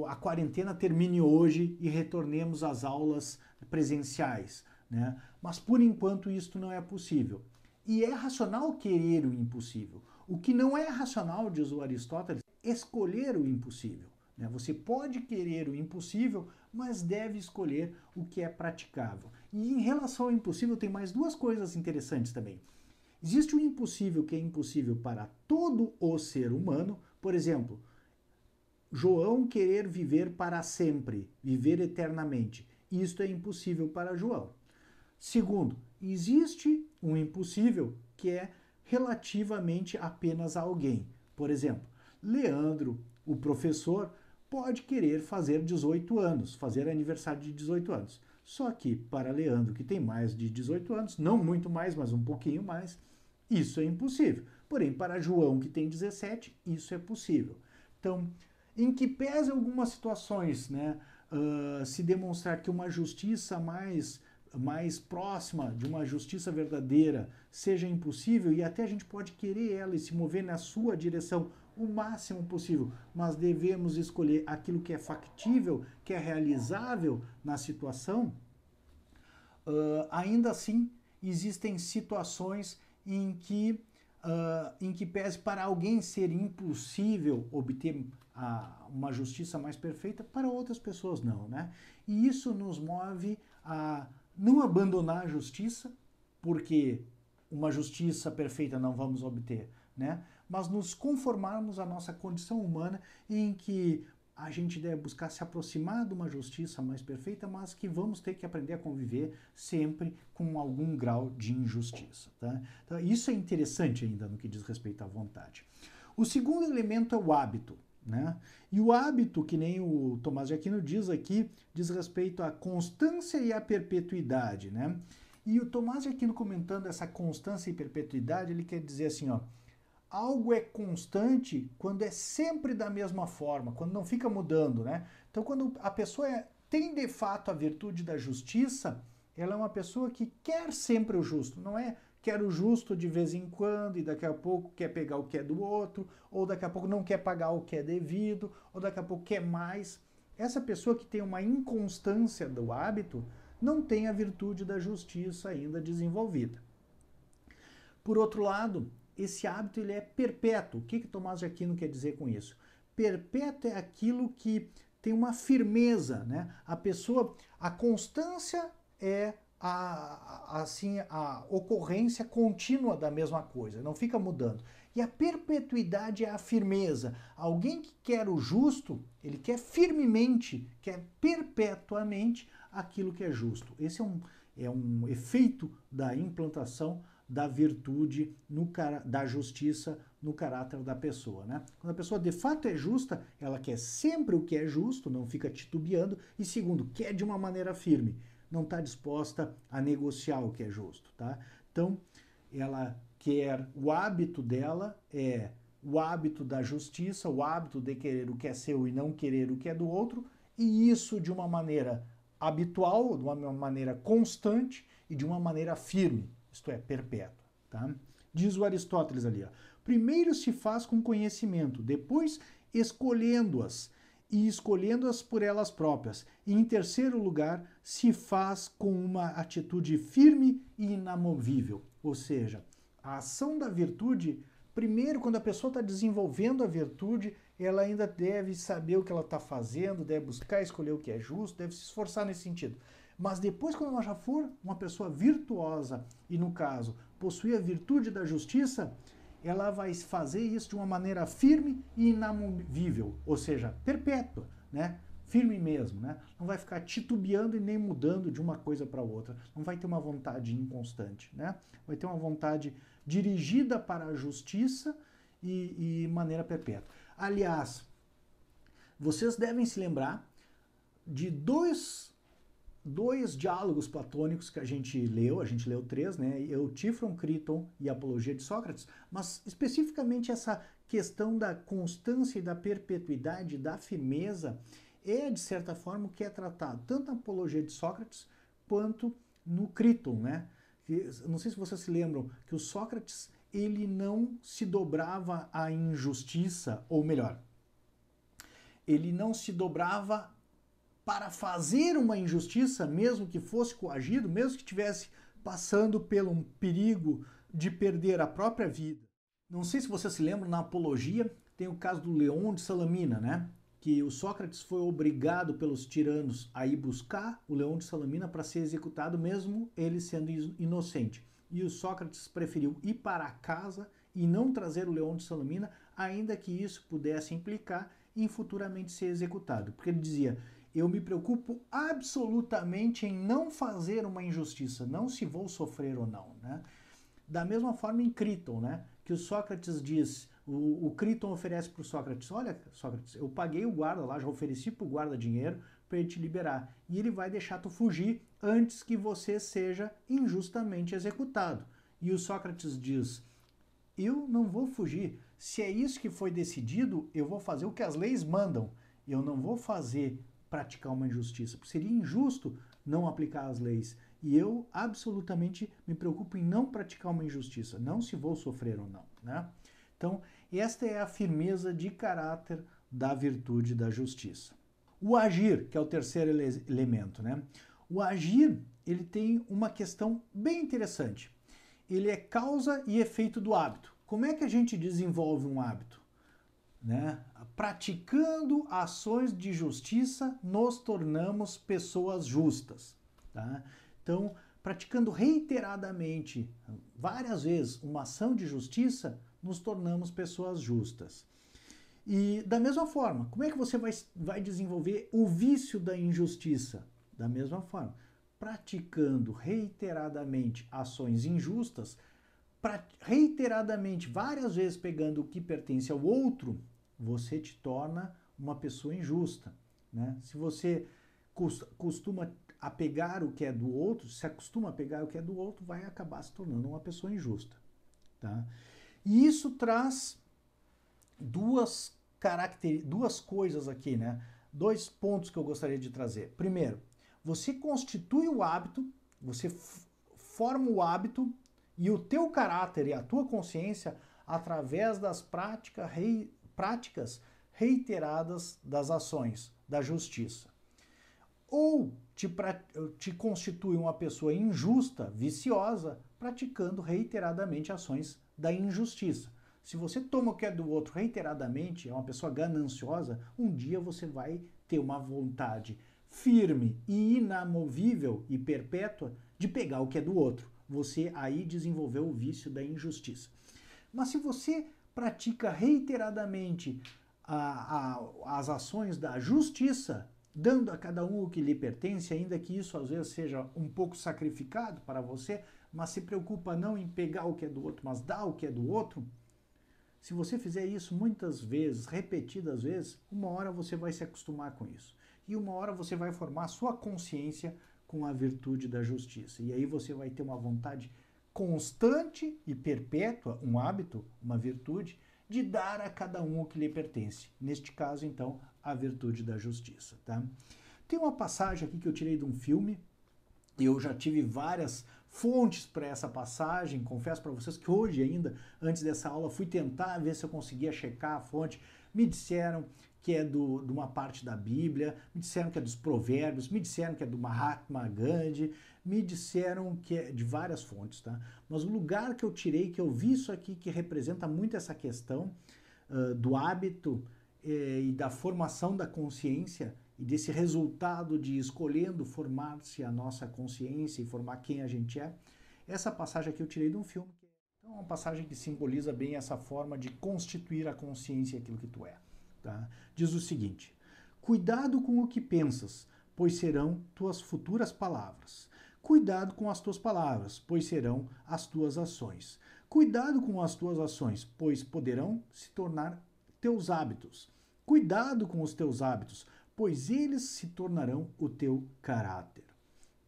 a quarentena termine hoje e retornemos às aulas presenciais, né? Mas por enquanto isso não é possível. E é racional querer o impossível. O que não é racional, diz o Aristóteles, é escolher o impossível, né? Você pode querer o impossível, mas deve escolher o que é praticável. E em relação ao impossível tem mais duas coisas interessantes também. Existe o impossível que é impossível para todo o ser humano, por exemplo, João querer viver para sempre, viver eternamente. Isto é impossível para João. Segundo, existe um impossível que é relativamente apenas a alguém. Por exemplo, Leandro, o professor, pode querer fazer 18 anos, fazer aniversário de 18 anos. Só que para Leandro, que tem mais de 18 anos, não muito mais, mas um pouquinho mais, isso é impossível. Porém, para João, que tem 17, isso é possível. Então, em que pese algumas situações, né, se demonstrar que uma justiça mais próxima de uma justiça verdadeira seja impossível, e até a gente pode querer ela e se mover na sua direção o máximo possível, mas devemos escolher aquilo que é factível, que é realizável na situação, ainda assim existem situações em que pese para alguém ser impossível obter uma justiça mais perfeita, para outras pessoas não, né? E isso nos move a não abandonar a justiça, porque uma justiça perfeita não vamos obter, né? Mas nos conformarmos à nossa condição humana em que a gente deve buscar se aproximar de uma justiça mais perfeita, mas que vamos ter que aprender a conviver sempre com algum grau de injustiça, tá? Então, isso é interessante ainda no que diz respeito à vontade. O segundo elemento é o hábito, né? E o hábito, que nem o Tomás de Aquino diz aqui, diz respeito à constância e à perpetuidade, né? E o Tomás de Aquino, comentando essa constância e perpetuidade, ele quer dizer assim, ó, algo é constante quando é sempre da mesma forma, quando não fica mudando, né? Então, quando a pessoa tem de fato a virtude da justiça, ela é uma pessoa que quer sempre o justo, não é quer o justo de vez em quando e daqui a pouco quer pegar o que é do outro, ou daqui a pouco não quer pagar o que é devido, ou daqui a pouco quer mais. Essa pessoa que tem uma inconstância do hábito não tem a virtude da justiça ainda desenvolvida. Por outro lado, esse hábito ele é perpétuo. O que Tomás de Aquino quer dizer com isso? Perpétuo é aquilo que tem uma firmeza, né? A constância é a ocorrência contínua da mesma coisa, não fica mudando. E a perpetuidade é a firmeza. Alguém que quer o justo, ele quer firmemente, quer perpetuamente aquilo que é justo. Esse é um efeito da implantação da virtude, da justiça no caráter da pessoa, né? Quando a pessoa de fato é justa, ela quer sempre o que é justo, não fica titubeando, e segundo, quer de uma maneira firme, não está disposta a negociar o que é justo, tá? Então, ela quer, o hábito dela é o hábito da justiça, o hábito de querer o que é seu e não querer o que é do outro, e isso de uma maneira habitual, de uma maneira constante e de uma maneira firme, isto é, perpétua, tá? Diz o Aristóteles ali, ó, primeiro se faz com conhecimento, depois escolhendo-as e escolhendo-as por elas próprias. E, em terceiro lugar, se faz com uma atitude firme e inamovível. Ou seja, a ação da virtude, primeiro, quando a pessoa está desenvolvendo a virtude, ela ainda deve saber o que ela está fazendo, deve buscar escolher o que é justo, deve se esforçar nesse sentido. Mas depois, quando ela já for uma pessoa virtuosa, e no caso, possuir a virtude da justiça, ela vai fazer isso de uma maneira firme e inamovível, ou seja, perpétua, né? Firme mesmo, né? Não vai ficar titubeando e nem mudando de uma coisa para outra. Não vai ter uma vontade inconstante, né? Vai ter uma vontade dirigida para a justiça e maneira perpétua. Aliás, vocês devem se lembrar de dois diálogos platônicos que a gente leu 3, né? Eutífron, Críton e Apologia de Sócrates, mas especificamente essa questão da constância e da perpetuidade, da firmeza, é de certa forma o que é tratado tanto na Apologia de Sócrates quanto no Críton, né? Não sei se vocês se lembram que o Sócrates, ele não se dobrava à injustiça, ou melhor, ele não se dobrava para fazer uma injustiça, mesmo que fosse coagido, mesmo que estivesse passando pelo um perigo de perder a própria vida. Não sei se vocês se lembram, na Apologia tem o caso do Leão de Salamina, né? Que o Sócrates foi obrigado pelos tiranos a ir buscar o Leão de Salamina para ser executado, mesmo ele sendo inocente. E o Sócrates preferiu ir para casa e não trazer o Leão de Salamina, ainda que isso pudesse implicar em futuramente ser executado. Porque ele dizia: eu me preocupo absolutamente em não fazer uma injustiça, não se vou sofrer ou não, né? Da mesma forma em Críton, né? Que o Sócrates diz, o Críton oferece para o Sócrates: olha, Sócrates, eu paguei o guarda lá, já ofereci para o guarda dinheiro para ele te liberar, e ele vai deixar tu fugir antes que você seja injustamente executado. E o Sócrates diz: eu não vou fugir, se é isso que foi decidido, eu vou fazer o que as leis mandam, eu não vou praticar uma injustiça, porque seria injusto não aplicar as leis. E eu absolutamente me preocupo em não praticar uma injustiça, não se vou sofrer ou não, né? Então, esta é a firmeza de caráter da virtude da justiça. O agir, que é o terceiro elemento, né? O agir, ele tem uma questão bem interessante. Ele é causa e efeito do hábito. Como é que a gente desenvolve um hábito? Né? Praticando ações de justiça, nos tornamos pessoas justas. Tá? Então, praticando reiteradamente, várias vezes, uma ação de justiça, nos tornamos pessoas justas. E da mesma forma, como é que você vai desenvolver o vício da injustiça? Da mesma forma, praticando reiteradamente ações injustas, reiteradamente, várias vezes pegando o que pertence ao outro, você te torna uma pessoa injusta, né? Se você costuma a pegar o que é do outro, se acostuma a pegar o que é do outro, vai acabar se tornando uma pessoa injusta, tá? E isso traz duas coisas aqui, né? 2 pontos que eu gostaria de trazer. Primeiro, você constitui o hábito, você forma o hábito e o teu caráter e a tua consciência através das práticas reiteradas das ações da justiça. Ou te constitui uma pessoa injusta, viciosa, praticando reiteradamente ações da injustiça. Se você toma o que é do outro reiteradamente, é uma pessoa gananciosa, um dia você vai ter uma vontade firme e inamovível e perpétua de pegar o que é do outro. Você aí desenvolveu o vício da injustiça. Mas se você pratica reiteradamente as ações da justiça, dando a cada um o que lhe pertence, ainda que isso às vezes seja um pouco sacrificado para você, mas se preocupa não em pegar o que é do outro, mas dar o que é do outro, se você fizer isso muitas vezes, repetidas vezes, uma hora você vai se acostumar com isso. E uma hora você vai formar sua consciência com a virtude da justiça. E aí você vai ter uma vontade constante e perpétua, um hábito, uma virtude, de dar a cada um o que lhe pertence. Neste caso, então, a virtude da justiça. Tá? Tem uma passagem aqui que eu tirei de um filme, eu já tive várias fontes para essa passagem. Confesso para vocês que hoje ainda, antes dessa aula, fui tentar ver se eu conseguia checar a fonte. Me disseram que é de uma parte da Bíblia, me disseram que é dos Provérbios, me disseram que é do Mahatma Gandhi, me disseram que é de várias fontes, tá? Mas o lugar que eu tirei, que eu vi isso aqui, que representa muito essa questão do hábito e da formação da consciência e desse resultado de escolhendo formar-se a nossa consciência e formar quem a gente é, essa passagem aqui eu tirei de um filme. Então é uma passagem que simboliza bem essa forma de constituir a consciência aquilo que tu é. Tá? Diz o seguinte: cuidado com o que pensas, pois serão tuas futuras palavras. Cuidado com as tuas palavras, pois serão as tuas ações. Cuidado com as tuas ações, pois poderão se tornar teus hábitos. Cuidado com os teus hábitos, pois eles se tornarão o teu caráter.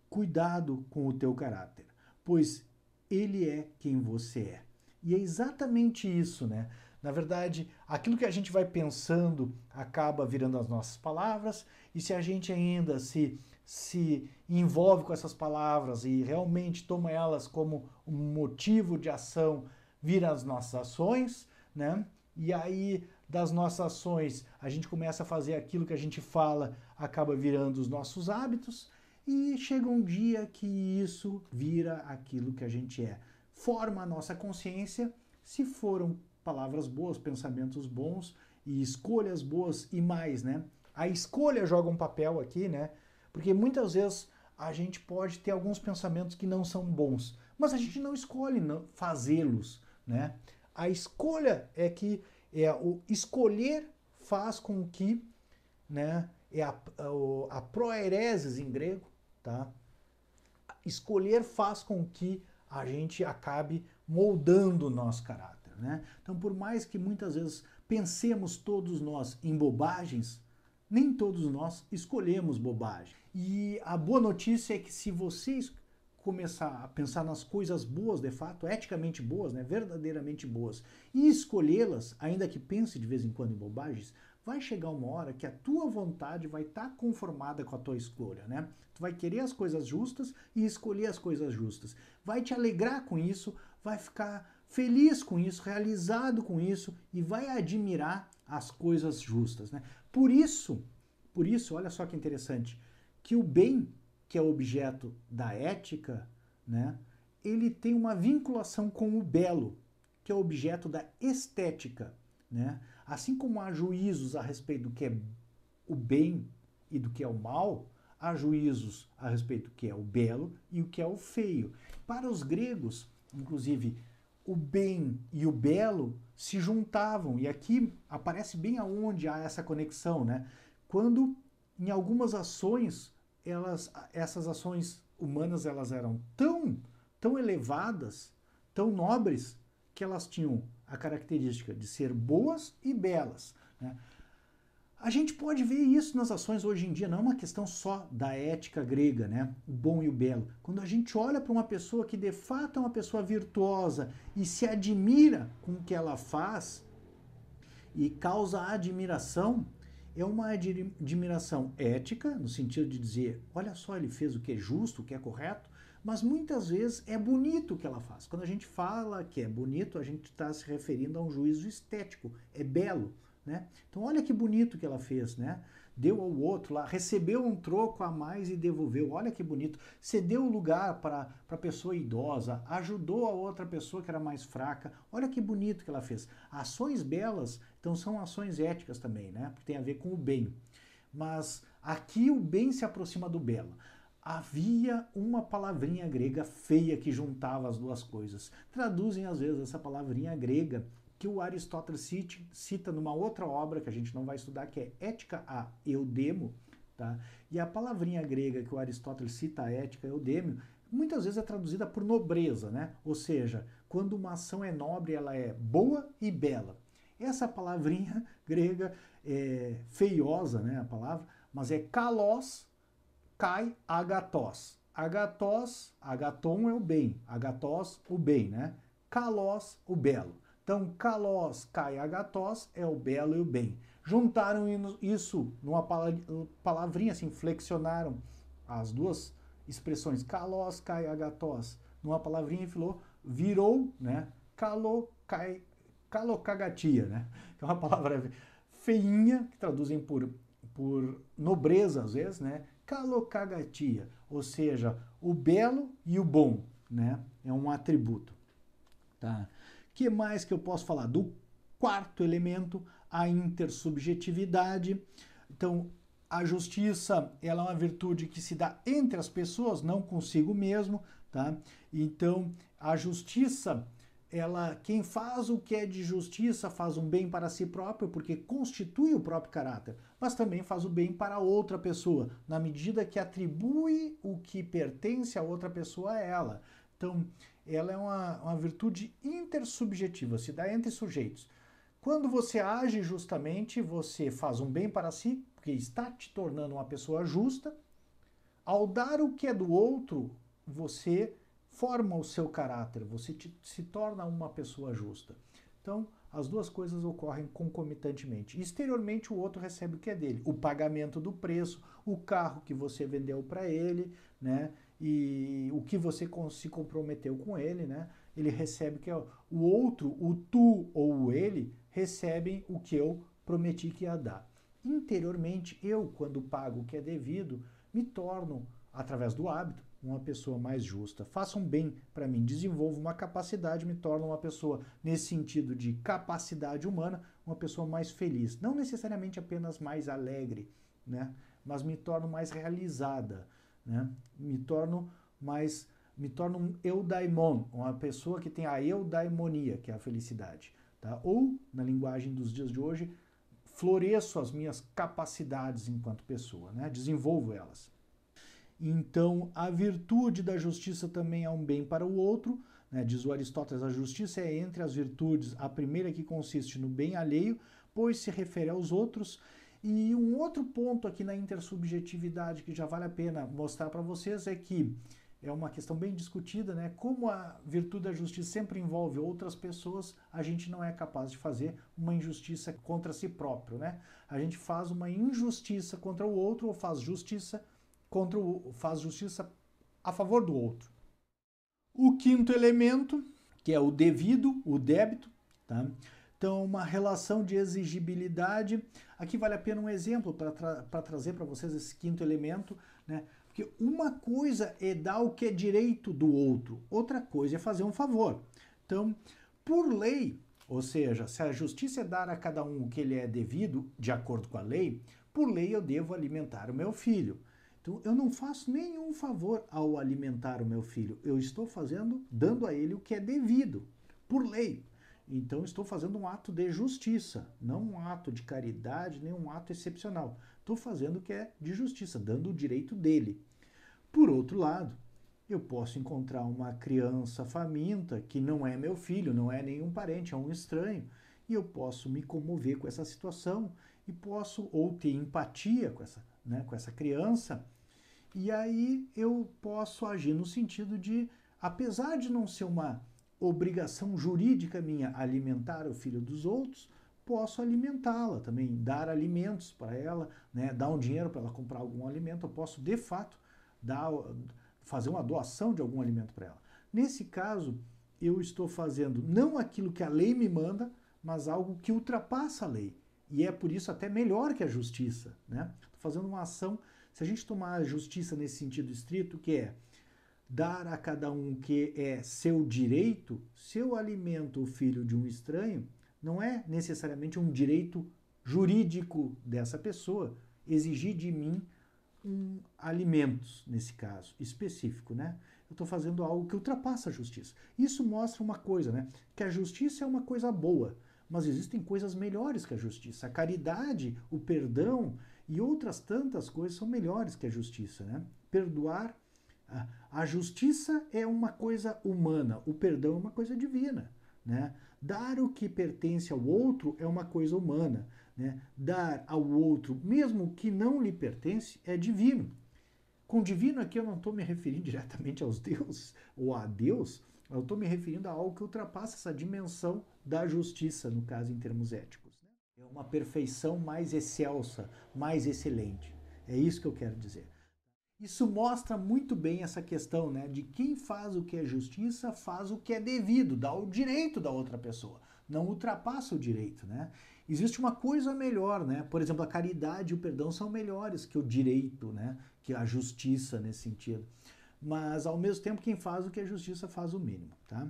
Cuidado com o teu caráter, pois ele é quem você é. E é exatamente isso, né? Na verdade, aquilo que a gente vai pensando acaba virando as nossas palavras, e se a gente ainda se envolve com essas palavras e realmente toma elas como um motivo de ação, vira as nossas ações, né? E aí, das nossas ações, a gente começa a fazer aquilo que a gente fala, acaba virando os nossos hábitos, e chega um dia que isso vira aquilo que a gente é. Forma a nossa consciência, se foram palavras boas, pensamentos bons e escolhas boas e mais, né? A escolha joga um papel aqui, né? Porque muitas vezes a gente pode ter alguns pensamentos que não são bons, mas a gente não escolhe fazê-los, né? A escolha o escolher faz com que, né? É a proereses em grego, tá? Escolher faz com que a gente acabe moldando o nosso caráter, né? Então, por mais que muitas vezes pensemos todos nós em bobagens, nem todos nós escolhemos bobagem. E a boa notícia é que se vocês começar a pensar nas coisas boas, de fato, eticamente boas, né, verdadeiramente boas, e escolhê-las, ainda que pense de vez em quando em bobagens, vai chegar uma hora que a tua vontade vai estar conformada com a tua escolha, né? Tu vai querer as coisas justas e escolher as coisas justas. Vai te alegrar com isso, vai ficar feliz com isso, realizado com isso e vai admirar as coisas justas, né? Por isso, olha só que interessante, que o bem, que é o objeto da ética, né, ele tem uma vinculação com o belo, que é o objeto da estética, né? Assim como há juízos a respeito do que é o bem e do que é o mal, há juízos a respeito do que é o belo e o que é o feio. Para os gregos, inclusive, o bem e o belo se juntavam, e aqui aparece bem aonde há essa conexão, né? Quando em algumas ações, essas ações humanas elas eram tão elevadas, tão nobres, que elas tinham a característica de ser boas e belas, né? A gente pode ver isso nas ações hoje em dia, não é uma questão só da ética grega, né? O bom e o belo. Quando a gente olha para uma pessoa que de fato é uma pessoa virtuosa e se admira com o que ela faz e causa admiração, é uma admiração ética, no sentido de dizer, olha só, ele fez o que é justo, o que é correto, mas muitas vezes é bonito o que ela faz. Quando a gente fala que é bonito, a gente está se referindo a um juízo estético, é belo, né? Então olha que bonito que ela fez, né? Deu ao outro lá, recebeu um troco a mais e devolveu, olha que bonito. Cedeu o lugar para a pessoa idosa, ajudou a outra pessoa que era mais fraca, olha que bonito que ela fez. Ações belas, então são ações éticas também, né? Porque tem a ver com o bem. Mas aqui o bem se aproxima do belo. Havia uma palavrinha grega feia que juntava as duas coisas. Traduzem às vezes essa palavrinha grega que o Aristóteles cita numa outra obra que a gente não vai estudar, que é Ética a Eudemo, tá? E a palavrinha grega que o Aristóteles cita, a Ética Eudêmio, muitas vezes é traduzida por nobreza, né? Ou seja, quando uma ação é nobre, ela é boa e bela. Essa palavrinha grega é feiosa, né, a palavra, mas é kalos kai agatos. Agatos, agaton é o bem, agatos, o bem, né? Kalos, o belo. Então, kalos, kai, agatos é o belo e o bem. Juntaram isso numa palavrinha, assim, flexionaram as duas expressões, kalos, kai, agatos, numa palavrinha e virou, né, calocagatia, né, que é uma palavra feinha, que traduzem por nobreza às vezes, né, calocagatia, ou seja, o belo e o bom, né, é um atributo. Tá? Que mais que eu posso falar? Do quarto elemento, a intersubjetividade. Então, a justiça, ela é uma virtude que se dá entre as pessoas, não consigo mesmo, tá? Então, a justiça, quem faz o que é de justiça faz um bem para si próprio, porque constitui o próprio caráter, mas também faz o bem para outra pessoa, na medida que atribui o que pertence a outra pessoa a ela. Então, ela é uma virtude intersubjetiva, se dá entre sujeitos. Quando você age justamente, você faz um bem para si, porque está te tornando uma pessoa justa. Ao dar o que é do outro, você forma o seu caráter, você se torna uma pessoa justa. Então, as duas coisas ocorrem concomitantemente. Exteriormente, o outro recebe o que é dele, o pagamento do preço, o carro que você vendeu para ele, né? E o que você se comprometeu com ele, né? Ele recebe o que é o outro, o tu ou o ele, recebem o que eu prometi que ia dar. Interiormente, eu, quando pago o que é devido, me torno, através do hábito, uma pessoa mais justa. Faça um bem para mim, desenvolvo uma capacidade, me torno uma pessoa, nesse sentido de capacidade humana, uma pessoa mais feliz. Não necessariamente apenas mais alegre, né? Mas me torno mais realizada, né? Me torno um eudaimon, uma pessoa que tem a eudaimonia, que é a felicidade. Tá? Ou, na linguagem dos dias de hoje, floresço as minhas capacidades enquanto pessoa, né? Desenvolvo elas. Então, a virtude da justiça também é um bem para o outro, né? Diz o Aristóteles, a justiça é entre as virtudes a primeira que consiste no bem alheio, pois se refere aos outros. E um outro ponto aqui na intersubjetividade que já vale a pena mostrar para vocês é que é uma questão bem discutida, né? Como a virtude da justiça sempre envolve outras pessoas, a gente não é capaz de fazer uma injustiça contra si próprio, né? A gente faz uma injustiça contra o outro ou faz justiça a favor do outro. O quinto elemento, que é o devido, o débito, tá? Então, uma relação de exigibilidade. Aqui vale a pena um exemplo para trazer para vocês esse quinto elemento, né? Porque uma coisa é dar o que é direito do outro, outra coisa é fazer um favor. Então, por lei, ou seja, se a justiça é dar a cada um o que ele é devido, de acordo com a lei, por lei eu devo alimentar o meu filho. Então, eu não faço nenhum favor ao alimentar o meu filho. Eu estou dando a ele o que é devido, por lei. Então, estou fazendo um ato de justiça, não um ato de caridade, nem um ato excepcional. Estou fazendo o que é de justiça, dando o direito dele. Por outro lado, eu posso encontrar uma criança faminta que não é meu filho, não é nenhum parente, é um estranho, e eu posso me comover com essa situação e posso ou ter empatia com essa criança, e aí eu posso agir no sentido de, apesar de não ser uma obrigação jurídica minha alimentar o filho dos outros, posso alimentá-la também, dar alimentos para ela, né, dar um dinheiro para ela comprar algum alimento, eu posso de fato fazer uma doação de algum alimento para ela. Nesse caso, eu estou fazendo não aquilo que a lei me manda, mas algo que ultrapassa a lei. E é por isso até melhor que a justiça, né? Estou fazendo uma ação, se a gente tomar a justiça nesse sentido estrito, que é dar a cada um que é seu direito, se eu alimento o filho de um estranho, não é necessariamente um direito jurídico dessa pessoa exigir de mim alimentos, nesse caso específico, né? Eu estou fazendo algo que ultrapassa a justiça. Isso mostra uma coisa, né? Que a justiça é uma coisa boa, mas existem coisas melhores que a justiça. A caridade, o perdão e outras tantas coisas são melhores que a justiça, né? Perdoar. A justiça é uma coisa humana, o perdão é uma coisa divina, né? Dar o que pertence ao outro é uma coisa humana, né? Dar ao outro, mesmo que não lhe pertence, é divino. Com divino aqui eu não estou me referindo diretamente aos deuses ou a Deus, eu estou me referindo a algo que ultrapassa essa dimensão da justiça, no caso em termos éticos. É uma perfeição mais excelsa, mais excelente. É isso que eu quero dizer. Isso mostra muito bem essa questão, né, de quem faz o que é justiça, faz o que é devido, dá o direito da outra pessoa, não ultrapassa o direito, né? Existe uma coisa melhor, né? Por exemplo, a caridade e o perdão são melhores que o direito, né? Que a justiça nesse sentido. Mas ao mesmo tempo, quem faz o que é justiça faz o mínimo, tá?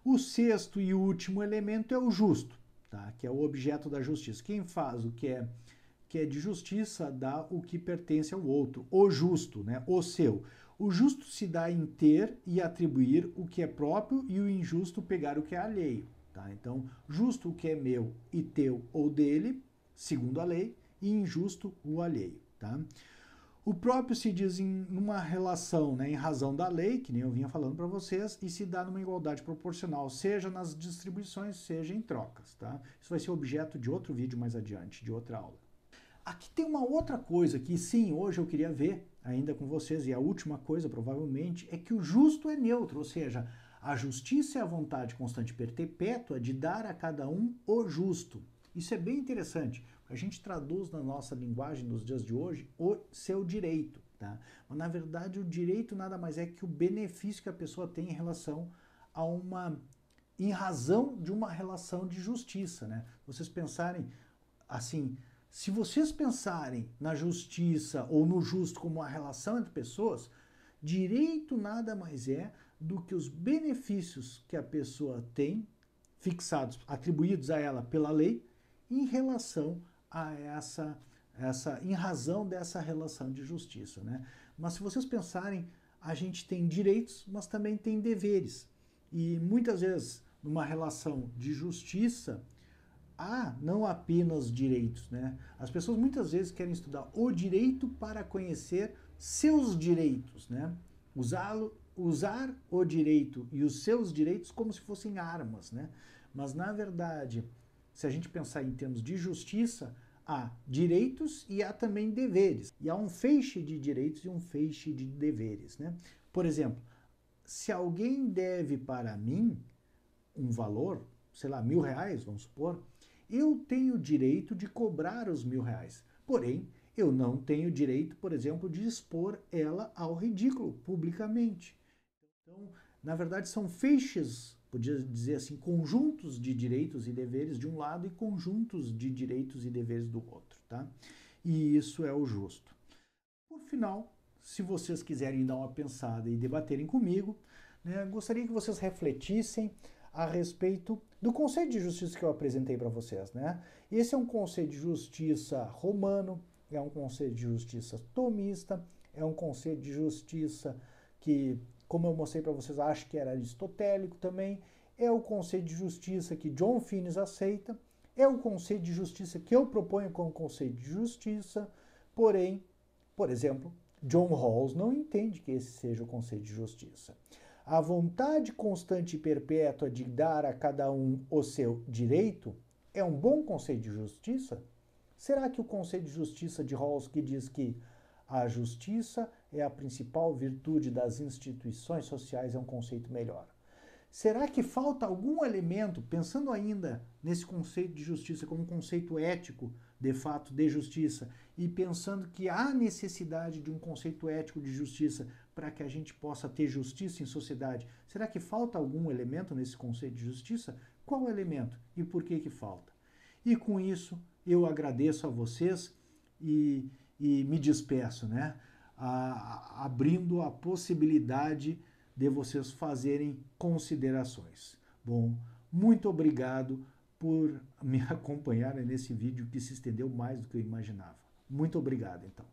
O sexto e último elemento é o justo, tá? Que é o objeto da justiça. Quem faz o que é de justiça dá o que pertence ao outro, o justo, né? O seu. O justo se dá em ter e atribuir o que é próprio e o injusto pegar o que é alheio, tá? Então, justo o que é meu e teu ou dele, segundo a lei, e injusto o alheio, tá? O próprio se diz em uma relação, né, em razão da lei, que nem eu vinha falando para vocês, e se dá numa igualdade proporcional, seja nas distribuições, seja em trocas, tá? Isso vai ser objeto de outro vídeo mais adiante, de outra aula. Aqui tem uma outra coisa que sim, hoje eu queria ver ainda com vocês, e a última coisa provavelmente é que o justo é neutro, ou seja, a justiça é a vontade constante e perpétua de dar a cada um o justo. Isso é bem interessante, porque a gente traduz na nossa linguagem nos dias de hoje o seu direito, tá? Mas na verdade o direito nada mais é que o benefício que a pessoa tem em relação a em razão de uma relação de justiça, né? Vocês pensarem assim, se vocês pensarem na justiça ou no justo como uma relação entre pessoas, direito nada mais é do que os benefícios que a pessoa tem, fixados, atribuídos a ela pela lei, em relação a em razão dessa relação de justiça, né? Mas se vocês pensarem, a gente tem direitos, mas também tem deveres. E muitas vezes, numa relação de justiça, há não apenas direitos, né? As pessoas muitas vezes querem estudar o direito para conhecer seus direitos, né? Usar o direito e os seus direitos como se fossem armas, né? Mas na verdade, se a gente pensar em termos de justiça, há direitos e há também deveres. E há um feixe de direitos e um feixe de deveres, né? Por exemplo, se alguém deve para mim um valor, sei lá, R$ 1.000, vamos supor, eu tenho o direito de cobrar os R$ 1.000. Porém, eu não tenho direito, por exemplo, de expor ela ao ridículo publicamente. Então, na verdade, são feixes, podia dizer assim, conjuntos de direitos e deveres de um lado e conjuntos de direitos e deveres do outro, tá? E isso é o justo. Por final, se vocês quiserem dar uma pensada e debaterem comigo, né, gostaria que vocês refletissem a respeito do conceito de justiça que eu apresentei para vocês, né? Esse é um conceito de justiça romano, é um conceito de justiça tomista, é um conceito de justiça que, como eu mostrei para vocês, acho que era aristotélico também, é o conceito de justiça que John Finnes aceita, é o conceito de justiça que eu proponho como conceito de justiça, porém, por exemplo, John Rawls não entende que esse seja o conceito de justiça. A vontade constante e perpétua de dar a cada um o seu direito é um bom conceito de justiça? Será que o conceito de justiça de Rawls, que diz que a justiça é a principal virtude das instituições sociais, é um conceito melhor? Será que falta algum elemento, pensando ainda nesse conceito de justiça como um conceito ético, de fato, de justiça, e pensando que há necessidade de um conceito ético de justiça para que a gente possa ter justiça em sociedade, será que falta algum elemento nesse conceito de justiça? Qual elemento e por que que falta? E com isso, eu agradeço a vocês e me despeço, né? Abrindo a possibilidade de vocês fazerem considerações. Bom, muito obrigado por me acompanharem nesse vídeo que se estendeu mais do que eu imaginava. Muito obrigado, então.